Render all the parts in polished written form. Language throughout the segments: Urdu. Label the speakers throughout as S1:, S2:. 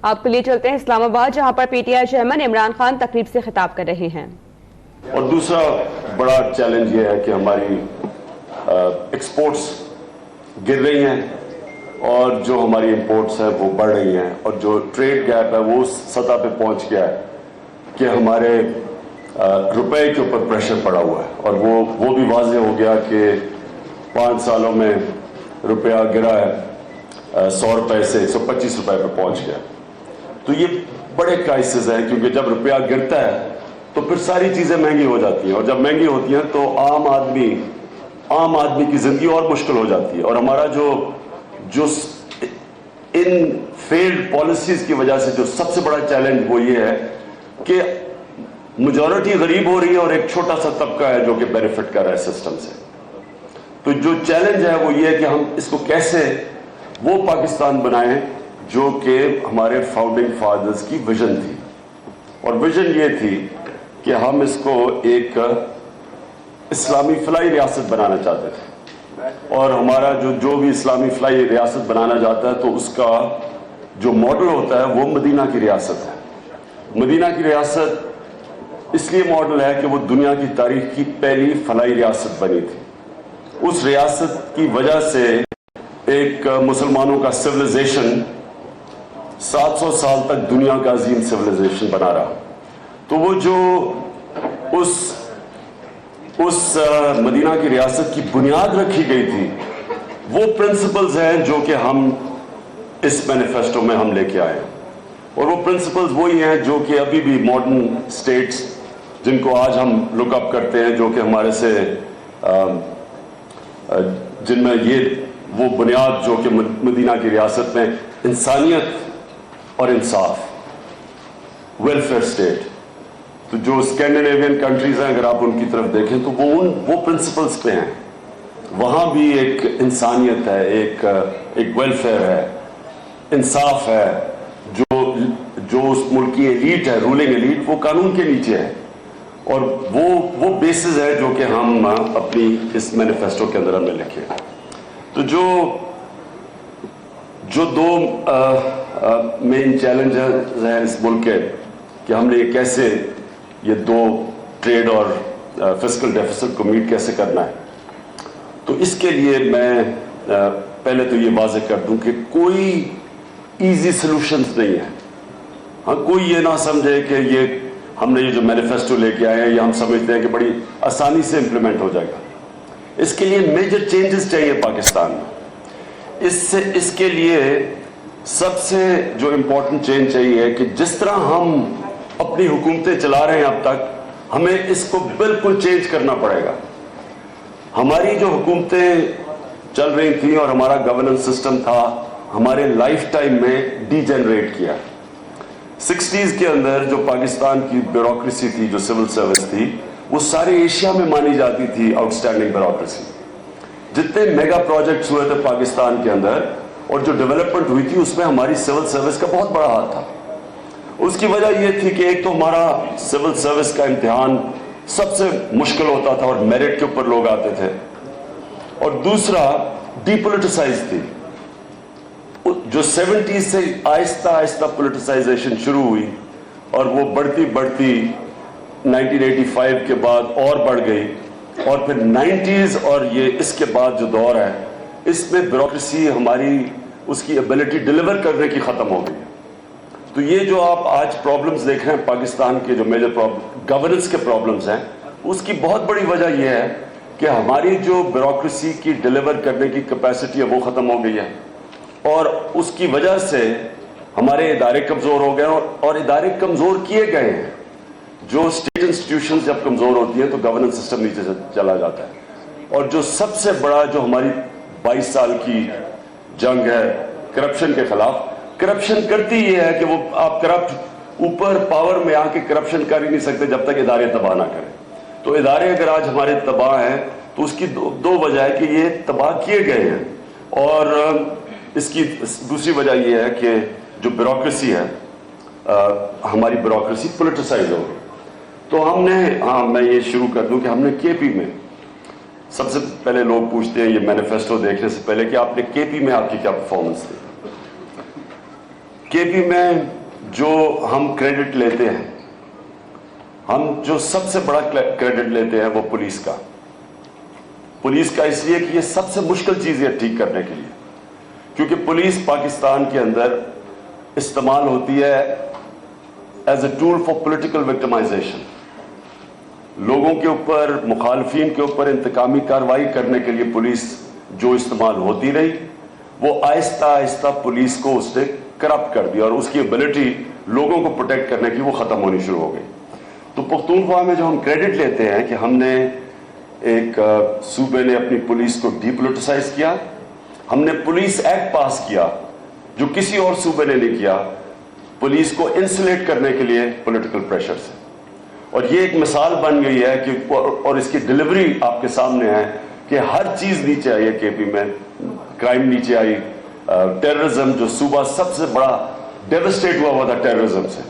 S1: آپ کو لیے چلتے ہیں اسلام آباد، جہاں پر P T I chairman Imran Khan تقریب سے خطاب کر رہے ہیں۔
S2: اور دوسرا بڑا چیلنج یہ ہے کہ ہماری ایکسپورٹس گر رہی ہیں اور جو ہماری امپورٹس ہیں وہ بڑھ رہی ہیں، اور جو ٹریڈ گیپ ہے وہ اس سطح پہ پہنچ گیا ہے کہ ہمارے روپے کے اوپر پریشر پڑا ہوا ہے، اور وہ بھی واضح ہو گیا کہ 5 سالوں میں روپیہ گرا ہے 100 روپے سے 125 روپے پہ پہنچ گیا۔ تو یہ بڑے کرائسس ہیں، کیونکہ جب روپیہ گرتا ہے تو پھر ساری چیزیں مہنگی ہو جاتی ہیں، اور جب مہنگی ہوتی ہیں تو عام آدمی کی زندگی اور مشکل ہو جاتی ہے۔ اور ہمارا جو ان فیلڈ پالیسیز کی وجہ سے جو سب سے بڑا چیلنج وہ یہ ہے کہ میجورٹی غریب ہو رہی ہے اور ایک چھوٹا سا طبقہ ہے جو کہ بینیفٹ کر رہا ہے سسٹم سے۔ تو جو چیلنج ہے وہ یہ ہے کہ ہم اس کو کیسے وہ پاکستان بنائیں جو کہ ہمارے فاؤنڈنگ فادرز کی ویژن تھی، اور ویژن یہ تھی کہ ہم اس کو ایک اسلامی فلاحی ریاست بنانا چاہتے تھے، اور ہمارا جو بھی اسلامی فلاحی ریاست بنانا چاہتا ہے تو اس کا جو ماڈل ہوتا ہے وہ مدینہ کی ریاست ہے۔ مدینہ کی ریاست اس لیے ماڈل ہے کہ وہ دنیا کی تاریخ کی پہلی فلاحی ریاست بنی تھی۔ اس ریاست کی وجہ سے ایک مسلمانوں کا سویلائزیشن 700 سال تک دنیا کا عظیم سویلائزیشن بنا رہا۔ تو وہ جو اس مدینہ کی ریاست کی بنیاد رکھی گئی تھی وہ پرنسپلز ہیں جو کہ ہم اس مینیفیسٹو میں ہم لے کے آئے ہیں، اور وہ پرنسپلز وہی ہیں جو کہ ابھی بھی ماڈرن سٹیٹس جن کو آج ہم لک اپ کرتے ہیں، جو کہ ہمارے سے جن میں یہ وہ بنیاد جو کہ مدینہ کی ریاست میں انسانیت اور انصاف، ویلفیئر اسٹیٹ، تو جو اسکینڈینیوین کنٹریز ہیں اگر آپ ان کی طرف دیکھیں تو وہ پرنسپلز پہ ہیں۔ وہاں بھی ایک انسانیت ہے، ایک ویلفیئر ہے، انصاف ہے، جو اس ملک کی ایلیٹ ہے، رولنگ ایلیٹ، وہ قانون کے نیچے ہے، اور وہ بیسز ہے جو کہ ہم اپنی اس مینیفیسٹو کے اندر ہم نے لکھے۔ تو جو دو مین چیلنجز ہیں اس ملک کے کہ ہم نے کیسے یہ دو ٹریڈ اور فسکل ڈیفیسٹ کو میٹ کیسے کرنا ہے، تو اس کے لیے میں پہلے تو یہ واضح کر دوں کہ کوئی ایزی سلوشنز نہیں ہے۔ ہاں، کوئی یہ نہ سمجھے کہ یہ ہم نے یہ جو مینیفیسٹو لے کے آئے ہیں یہ ہم سمجھتے ہیں کہ بڑی آسانی سے امپلیمنٹ ہو جائے گا۔ اس کے لیے میجر چینجز چاہیے پاکستان میں۔ اس کے لیے سب سے جو امپورٹنٹ چینج چاہیے کہ جس طرح ہم اپنی حکومتیں چلا رہے ہیں اب تک، ہمیں اس کو بالکل چینج کرنا پڑے گا۔ ہماری جو حکومتیں چل رہی تھیں اور ہمارا گورننس سسٹم تھا، ہمارے لائف ٹائم میں ڈی جنریٹ کیا۔ 60s کے اندر جو پاکستان کی بیوروکریسی تھی، جو سول سروس تھی، وہ سارے ایشیا میں مانی جاتی تھی آؤٹ اسٹینڈنگ بیوروکریسی۔ جتنے میگا پروجیکٹس ہوئے تھے پاکستان کے اندر اور جو ڈیولپمنٹ ہوئی تھی اس میں ہماری سول سروس کا بہت بڑا ہاتھ تھا۔ اس کی وجہ یہ تھی کہ ایک تو ہمارا سول سروس کا امتحان سب سے مشکل ہوتا تھا اور میرٹ کے اوپر لوگ آتے تھے، اور دوسرا ڈی پولیٹیسائز تھی۔ جو 70s سے آہستہ آہستہ پولیٹیسائزیشن شروع ہوئی اور وہ بڑھتی 1985 کے بعد اور بڑھ گئی، اور پھر 90s اور یہ اس کے بعد جو دور ہے اس میں بیوروکریسی ہماری اس کی ایبلٹی ڈیلیور کرنے کی ختم ہو گئی۔ تو یہ جو آپ آج پرابلمز دیکھ رہے ہیں پاکستان کے جو میجر گورننس کے پرابلمز ہیں، اس کی بہت بڑی وجہ یہ ہے کہ ہماری جو بیوروکریسی کی ڈیلیور کرنے کی کیپیسٹی ہے وہ ختم ہو گئی ہے، اور اس کی وجہ سے ہمارے ادارے کمزور ہو گئے ہیں، اور ادارے کمزور کیے گئے ہیں۔ جو اسٹیٹ انسٹیٹیوشنز جب کمزور ہوتی ہیں تو گورننس سسٹم نیچے سے چلا جاتا ہے، اور جو سب سے بڑا جو ہماری 22 سال کی جنگ ہے کرپشن کے خلاف، کرپشن کرتی یہ ہے کہ وہ آپ کرپٹ اوپر پاور میں آ کے کرپشن کر ہی نہیں سکتے جب تک ادارے تباہ نہ کریں۔ تو ادارے اگر آج ہمارے تباہ ہیں تو اس کی دو وجہ ہے کہ یہ تباہ کیے گئے ہیں، اور اس کی دوسری وجہ یہ ہے کہ جو بیوروکریسی ہے ہماری بیوروکریسی پولیٹیسائز ہو گئی۔ تو ہم نے میں یہ شروع کر دوں کہ ہم نے کے پی میں سب سے پہلے لوگ پوچھتے ہیں یہ مینیفیسٹو دیکھنے سے پہلے کہ آپ نے کے پی میں آپ کی کیا پرفارمنس تھی۔ کے پی میں جو ہم کریڈٹ لیتے ہیں, ہم جو سب سے بڑا کریڈٹ لیتے ہیں وہ پولیس کا اس لیے کہ یہ سب سے مشکل چیز ہے ٹھیک کرنے کے لیے, کیونکہ پولیس پاکستان کے اندر استعمال ہوتی ہے as a tool for political victimization. لوگوں کے اوپر, مخالفین کے اوپر انتقامی کارروائی کرنے کے لیے پولیس جو استعمال ہوتی رہی, وہ آہستہ آہستہ پولیس کو اس نے کرپٹ کر دیا اور اس کی ایبلٹی لوگوں کو پروٹیکٹ کرنے کی وہ ختم ہونی شروع ہو گئی. تو پختونخوا میں جو ہم کریڈٹ لیتے ہیں کہ ہم نے ایک صوبے نے اپنی پولیس کو ڈی پولیٹیسائز کیا, ہم نے پولیس ایکٹ پاس کیا جو کسی اور صوبے نے نہیں کیا, پولیس کو انسولیٹ کرنے کے لیے پولیٹیکل پریشر سے, اور یہ ایک مثال بن گئی ہے کہ اور اس کی ڈیلیوری آپ کے سامنے ہے کہ ہر چیز نیچے آئی ہے کے پی میں. کرائم نیچے آئی, ٹیررزم جو صوبہ سب سے بڑا ڈیوسٹیٹ ہوا تھا ٹیررزم سے.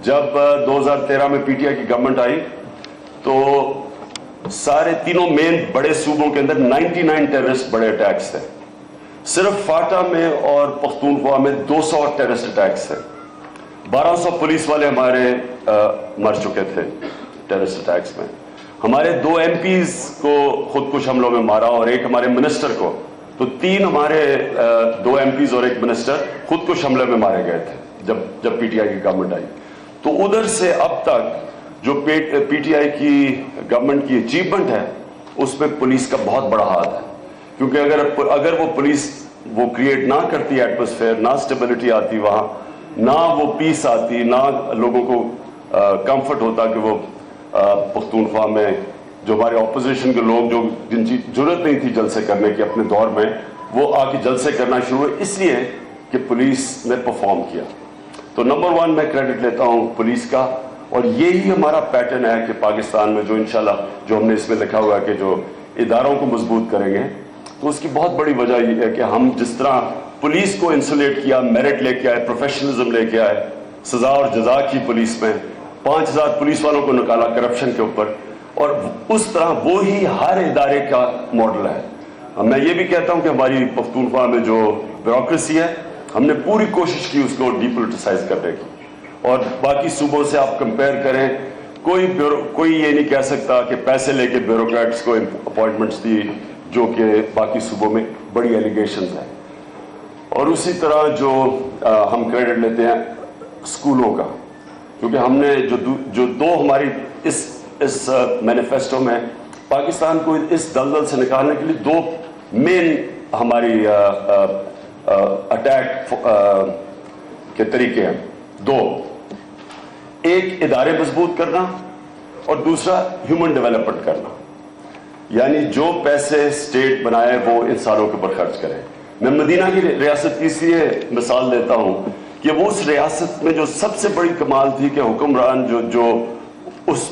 S2: جب 2013 میں پی ٹی آئی کی گورنمنٹ آئی تو سارے تینوں مین بڑے صوبوں کے اندر 99 ٹیررسٹ بڑے اٹیکس تھے. صرف فاٹا میں اور پختونخوا میں 200 ٹیررسٹ اٹیکس تھے. 1200 پولیس والے ہمارے مر چکے تھے ٹیررسٹ اٹیکس میں. ہمارے 2 ایم پیز کو خودکش حملوں میں مارا اور ایک ہمارے منسٹر کو, تو 3 ہمارے 2 ایم پیز اور ایک منسٹر خودکش حملے میں مارے گئے تھے جب پی ٹی آئی کی گورنمنٹ آئی. تو ادھر سے اب تک جو پی ٹی آئی کی گورنمنٹ کی اچیومنٹ ہے اس میں پولیس کا بہت بڑا ہاتھ ہے, کیونکہ اگر وہ پولیس وہ کریٹ نہ کرتی ایٹماسفیئر, نہ اسٹیبلٹی آتی وہاں, نہ وہ پیس آتی, نہ لوگوں کو کمفرٹ ہوتا کہ وہ پختونخوا میں جو ہمارے اپوزیشن کے لوگ جو جن کی ضرورت نہیں تھی جلسے کرنے کی اپنے دور میں, وہ آ کے جلسے کرنا شروع ہوئے اس لیے کہ پولیس نے پرفارم کیا. تو نمبر 1 میں کریڈٹ لیتا ہوں پولیس کا, اور یہی ہمارا پیٹرن ہے کہ پاکستان میں جو انشاءاللہ جو ہم نے اس میں لکھا ہوا ہے کہ جو اداروں کو مضبوط کریں گے, تو اس کی بہت بڑی وجہ یہ ہے کہ ہم جس طرح پولیس کو انسولیٹ کیا, میرٹ لے کے آئے, پروفیشنلزم لے کے آئے, سزا اور جزا کی پولیس میں 5000 پولیس والوں کو نکالا کرپشن کے اوپر, اور اس طرح وہی ہر ادارے کا ماڈل ہے. میں یہ بھی کہتا ہوں کہ ہماری پختونخوا میں جو بیوروکریسی ہے ہم نے پوری کوشش کی اس کو ڈی پولیٹیسائز کرنے کی, اور باقی صوبوں سے آپ کمپیئر کریں, کوئی یہ نہیں کہہ سکتا کہ پیسے لے کے بیوروکریٹس کو اپوائنٹمنٹس دی, جو کہ باقی صوبوں میں بڑی ایلیگیشنز ہیں. اور اسی طرح جو ہم کریڈٹ لیتے ہیں اسکولوں کا, کیونکہ ہم نے جو 2 ہماری اس مینیفیسٹو میں پاکستان کو اس دلدل سے نکالنے کے لیے 2 مین ہماری اٹیک کے طریقے ہیں. 2, ایک ادارے مضبوط کرنا اور دوسرا ہیومن ڈیولپمنٹ کرنا, یعنی جو پیسے اسٹیٹ بنائے وہ انسانوں کے اوپر خرچ کرے. میں مدینہ کی ریاست کی اس لیے مثال دیتا ہوں کہ وہ اس ریاست میں جو سب سے بڑی کمال تھی کہ حکمران جو اس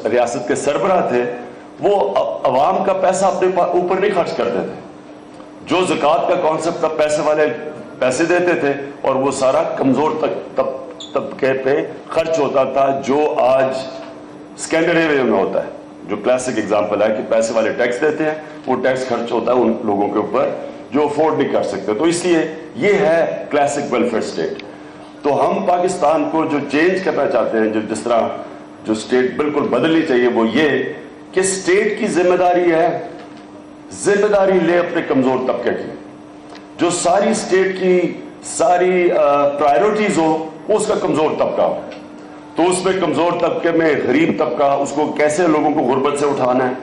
S2: ریاست کے سربراہ تھے وہ عوام کا پیسہ اپنے اوپر نہیں خرچ کرتے تھے. جو زکوٰۃ کا کانسیپٹ تھا, پیسے والے پیسے دیتے تھے اور وہ سارا کمزور طبقے پہ خرچ ہوتا تھا, جو آج اسکینڈینیویا میں ہوتا ہے. جو کلاسک اگزامپل ہے کہ پیسے والے ٹیکس دیتے ہیں, وہ ٹیکس خرچ ہوتا ہے ان لوگوں کے اوپر جو افورڈ نہیں کر سکتے. تو اس لیے یہ ہے کلاسک ویلفیئر اسٹیٹ. تو ہم پاکستان کو جو چینج کرنا چاہتے ہیں, جس طرح جو اسٹیٹ بالکل بدلنی چاہیے, وہ یہ کہ اسٹیٹ کی ذمہ داری لے اپنے کمزور طبقے کی. جو ساری اسٹیٹ کی ساری پرائیورٹیز ہو وہ اس کا کمزور طبقہ ہو. تو اس میں کمزور طبقے میں غریب طبقہ, اس کو کیسے لوگوں کو غربت سے اٹھانا ہے,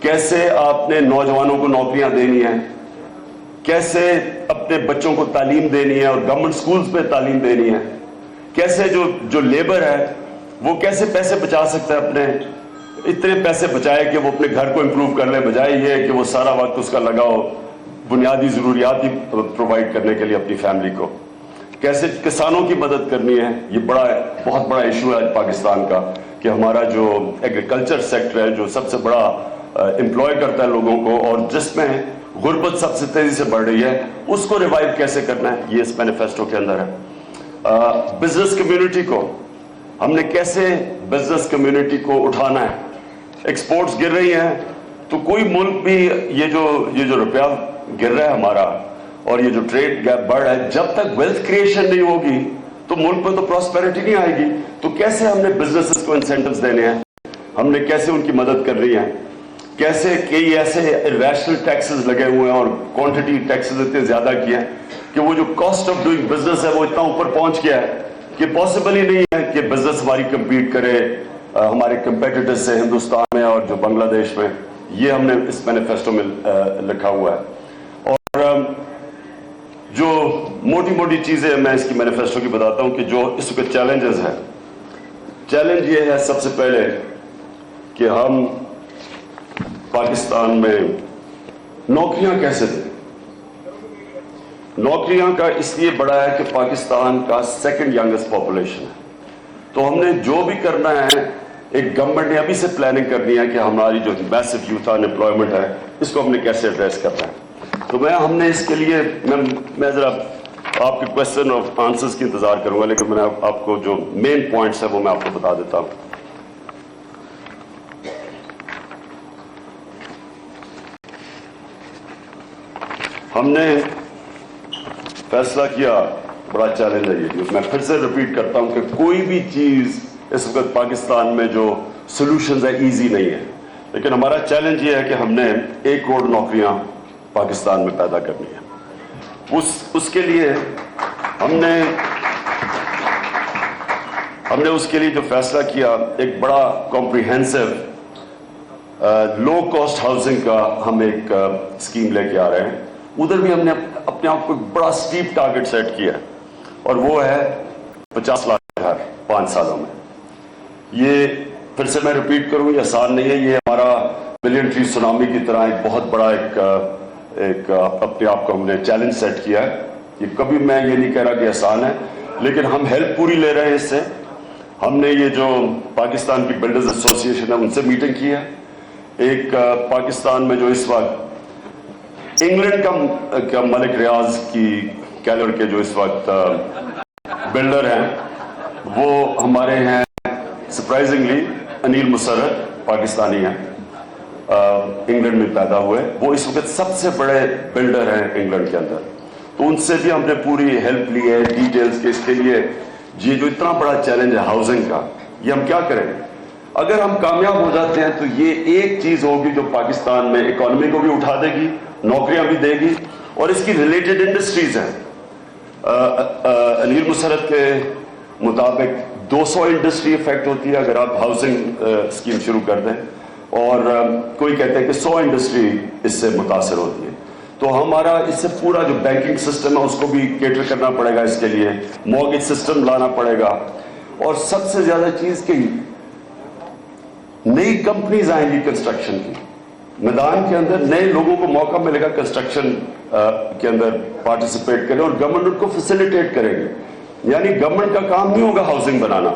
S2: کیسے آپ نے نوجوانوں کو نوکریاں دینی ہیں, کیسے اپنے بچوں کو تعلیم دینی ہے اور گورنمنٹ سکولز پہ تعلیم دینی ہے, کیسے جو لیبر ہے وہ کیسے پیسے بچا سکتا ہے, اپنے اتنے پیسے بچائے کہ وہ اپنے گھر کو امپروو کر لے, بجائے یہ کہ وہ سارا وقت اس کا لگاؤ بنیادی ضروریات ہی پرووائڈ کرنے کے لیے اپنی فیملی کو. کیسے کسانوں کی مدد کرنی ہے. یہ بہت بڑا ایشو ہے آج پاکستان کا کہ ہمارا جو ایگریکلچر سیکٹر ہے جو سب سے بڑا امپلوائے کرتا ہے لوگوں کو, اور جس میں غربت سب سے تیزی سے بڑھ رہی ہے, اس کو ریوائیو کیسے کرنا ہے, یہ اس مینیفیسٹو کے اندر ہے. بزنس کمیونٹی کو ہم نے کیسے بزنس کمیونٹی کو اٹھانا ہے. ایکسپورٹس گر رہی ہیں تو کوئی ملک بھی یہ جو روپیہ گر رہا ہے ہمارا, اور یہ جو ٹریڈ گیپ بڑھ رہا ہے, جب تک ویلتھ کریشن نہیں ہوگی تو ملک میں تو پراسپیرٹی نہیں آئے گی. تو کیسے ہم نے بزنسز کو انسینٹیوز دینے ہیں, ہم نے کیسے ان کی مدد کرنی ہے, کیسے کئی ایسے ریشنل ٹیکسز لگے ہوئے ہیں اور کوانٹٹی ٹیکسز اتنے زیادہ کیے ہیں کہ وہ جو کاسٹ آف ڈوئنگ بزنس ہے وہ اتنا اوپر پہنچ گیا ہے کہ پاسبل ہی نہیں ہے کہ بزنس ہماری کمپیٹ کرے ہمارے کمپیٹیٹر سے ہندوستان میں اور جو بنگلہ دیش میں. یہ ہم نے اس مینیفیسٹو میں لکھا ہوا ہے. اور جو موٹی موٹی چیزیں میں اس کی مینیفیسٹو کی بتاتا ہوں کہ جو اس وقت چیلنجز ہیں. چیلنج یہ ہے سب سے پہلے کہ ہم پاکستان میں نوکریاں کیسے دیں. نوکریاں کا اس لیے بڑا ہے کہ پاکستان کا سیکنڈ ینگسٹ پاپولیشن ہے. تو ہم نے جو بھی کرنا ہے, ایک گورنمنٹ نے ابھی سے پلاننگ کرنی ہے کہ ہماری جو میسو یوتھ ان امپلائمنٹ ہے اس کو ہم نے کیسے ایڈریس کرنا ہے. تو ہم نے اس کے لیے میں ذرا آپ کے کوشچن اور آنسرز کی انتظار کروں گا, لیکن میں نے آپ کو جو مین پوائنٹس ہیں وہ میں آپ کو بتا دیتا ہوں. ہم نے فیصلہ کیا, بڑا چیلنج ہے یہ, میں پھر سے ریپیٹ کرتا ہوں کہ کوئی بھی چیز اس وقت پاکستان میں جو سولوشنز ہے ایزی نہیں ہے, لیکن ہمارا چیلنج یہ ہے کہ ہم نے 1 کروڑ نوکریاں پاکستان میں پیدا کرنی ہے. اس کے لیے ہم نے اس کے لیے جو فیصلہ کیا, ایک بڑا کمپریہنسو لو کاسٹ ہاؤسنگ کا ہم ایک اسکیم لے کے آ رہے ہیں. ادھر بھی ہم نے اپنے آپ کو بڑا سٹیپ ٹارگٹ سیٹ کیا ہے, اور وہ ہے 50 لاکھ گھر 5 سالوں میں. یہ پھر سے میں ریپیٹ کروں, یہ آسان نہیں ہے. یہ ہمارا ملین ٹری سونامی کی طرح ایک بہت بڑا ایک اپنے آپ کو ہم نے چیلنج سیٹ کیا ہے. یہ کبھی میں یہ نہیں کہہ رہا کہ آسان ہے, لیکن ہم ہیلپ پوری لے رہے ہیں اس سے. ہم نے یہ جو پاکستان کی بلڈرز ایسوسیشن ہے ان سے میٹنگ کی ہے. ایک پاکستان میں جو اس وقت انگلینڈ کا ملک ریاض کی کیلر کے جو اس وقت بلڈر ہیں وہ ہمارے ہیں سرپرائزنگلی انیل مسرت, پاکستانی ہیں, انگلینڈ میں پیدا ہوئے. وہ اس وقت سب سے بڑے بلڈر ہیں انگلینڈ کے اندر. تو ان سے بھی ہم نے پوری ہیلپ لی ہے ڈیٹیلز کے. اس کے لیے یہ جو اتنا بڑا چیلنج ہے ہاؤسنگ کا, یہ ہم کیا کریں. اگر ہم کامیاب ہو جاتے ہیں تو یہ ایک چیز ہوگی جو پاکستان میں اکانومی کو بھی اٹھا دے گی, نوکریاں بھی دے گی, اور اس کی ریلیٹڈ انڈسٹریز ہیں. انیل مسرت کے مطابق 200 انڈسٹری افیکٹ ہوتی ہے اگر آپ ہاؤسنگ اسکیم شروع کر دیں, اور کوئی کہتے ہیں کہ 100 انڈسٹری اس سے متاثر ہوتی ہے. تو ہمارا اس سے پورا جو بینکنگ سسٹم ہے اس کو بھی کیٹر کرنا پڑے گا, اس کے لیے مورگیج سسٹم لانا پڑے گا. اور سب سے زیادہ چیز کہ نئی کمپنیز آئیں گی کنسٹرکشن کی, میدان کے اندر نئے لوگوں کو موقع ملے گا کنسٹرکشن کے اندر پارٹیسپیٹ کریں, اور گورنمنٹ ان کو فیسیلیٹیٹ کرے گی. یعنی گورنمنٹ کا کام نہیں ہوگا ہاؤسنگ بنانا,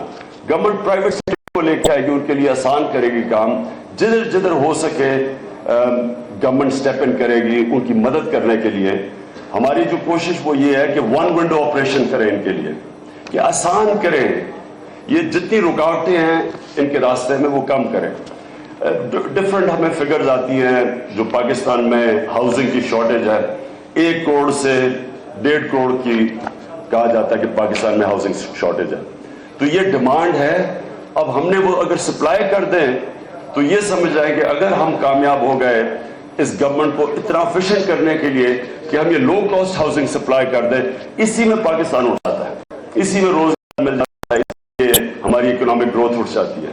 S2: گورنمنٹ پرائیویٹ سیکٹر کو لے کے آئے گی, ان کے لیے آسان کرے گی کام. جدھر جدھر ہو سکے گورنمنٹ سٹیپ ان کرے گی ان کی مدد کرنے کے لیے. ہماری جو کوشش وہ یہ ہے کہ 1 ونڈو آپریشن کریں ان کے لیے, کہ آسان کریں, یہ جتنی رکاوٹیں ہیں ان کے راستے میں وہ کم کریں. ڈفرنٹ ہمیں فگرز آتی ہیں جو پاکستان میں ہاؤسنگ کی شارٹیج ہے, 1 کروڑ سے 1.5 کروڑ کی کہا جاتا ہے کہ پاکستان میں ہاؤسنگ شارٹیج ہے. تو یہ ڈیمانڈ ہے. اب ہم نے وہ اگر سپلائی کر دیں تو یہ سمجھ جائیں کہ اگر ہم کامیاب ہو گئے اس گورنمنٹ کو اتنا افیشینٹ کرنے کے لیے کہ ہم یہ لو کاسٹ ہاؤسنگ سپلائی کر دیں, اسی میں پاکستان اٹھ جاتا ہے, اسی میں روزگار مل جاتا ہے, ہماری اکنامک گروتھ اٹھ جاتی ہے.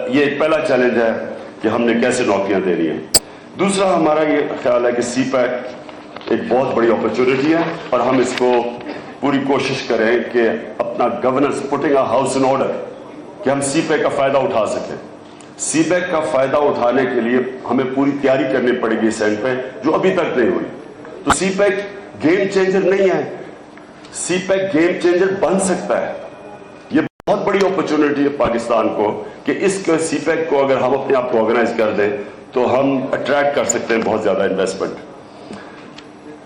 S2: یہ پہلا چیلنج ہے کہ ہم نے کیسے نوکریاں دینی ہیں. دوسرا ہمارا یہ خیال ہے کہ سی پیک ایک بہت بڑی اپرچونٹی ہے, اور ہم اس کو پوری کوشش کریں کہ اپنا governance putting a house in order, کہ ہم سی پیک کا فائدہ اٹھا سکیں. سی پیک کا فائدہ اٹھانے کے لیے ہمیں پوری تیاری کرنی پڑے گی اس اینڈ پہ, جو ابھی تک نہیں ہوئی. تو سی پیک گیم چینجر نہیں ہے, سی پیک گیم چینجر بن سکتا ہے. یہ بہت بڑی اپرچونٹی ہے پاکستان کو کہ اس سی پیک کو اگر ہم اپنے آپ کو آرگنائز کر دیں تو ہم اٹریکٹ کر سکتے ہیں بہت زیادہ انویسٹمنٹ.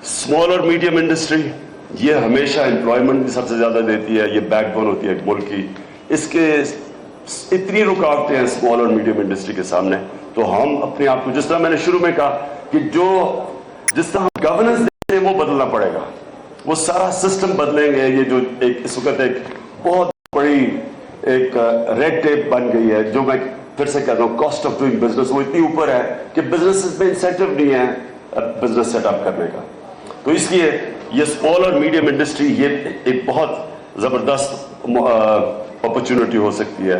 S2: اسمال اور میڈیم انڈسٹری یہ ہمیشہ امپلائمنٹ بھی سب سے زیادہ دیتی ہے, یہ بیک بون ہوتی ہے ایک ملک کی. اس کے اتنی رکاوٹیں ہیں اسمال اور میڈیم انڈسٹری کے سامنے. تو ہم اپنے آپ کو, جس طرح میں نے شروع میں کہا کہ جس طرح ہم گورننس وہ بدلنا پڑے گا, وہ سارا سسٹم بدلیں گے. یہ جو ایک اس وقت ایک بہت بڑی ایک ریڈ ٹیپ بن گئی ہے, جو میں پھر سے کہتا ہوں کاسٹ آف ڈوئنگ بزنس وہ اتنی اوپر ہے کہ بزنس میں انسینٹیو نہیں ہے بزنس سیٹ اپ کرنے کا. تو اس لیے یہ اسمال اور میڈیم انڈسٹری یہ ایک بہت زبردست اپرچونٹی ہو سکتی ہے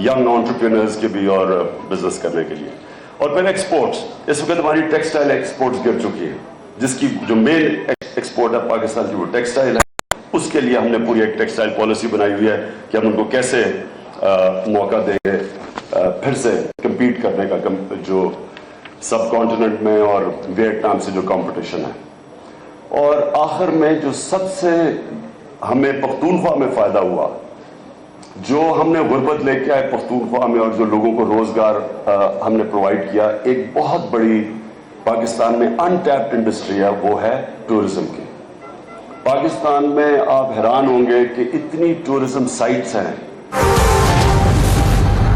S2: ینگ انٹرپرینرز کے بھی اور بزنس کرنے کے لیے. اور پھر ایکسپورٹس, اس وقت ہماری ٹیکسٹائل ایکسپورٹس گر چکی ہے, جس کی جو مین ایکسپورٹ ہے پاکستان کی وہ ٹیکسٹائل ہے. اس کے لیے ہم نے پوری ایک ٹیکسٹائل پالیسی بنائی ہوئی ہے کہ ہم ان کو کیسے موقع دیں گے پھر سے کمپیٹ کرنے کا, جو سب کانٹیننٹ میں اور ویتنام سے جو کمپٹیشن ہے. اور آخر میں جو سب سے ہمیں پختونخوا میں فائدہ ہوا, جو ہم نے غربت لے کے آئے پختونخوا میں اور جو لوگوں کو روزگار ہم نے پرووائڈ کیا, ایک بہت بڑی پاکستان میں انٹیپڈ انڈسٹری ہے, وہ ہے ٹورزم کی. پاکستان میں آپ حیران ہوں گے کہ اتنی ٹورزم سائٹس ہیں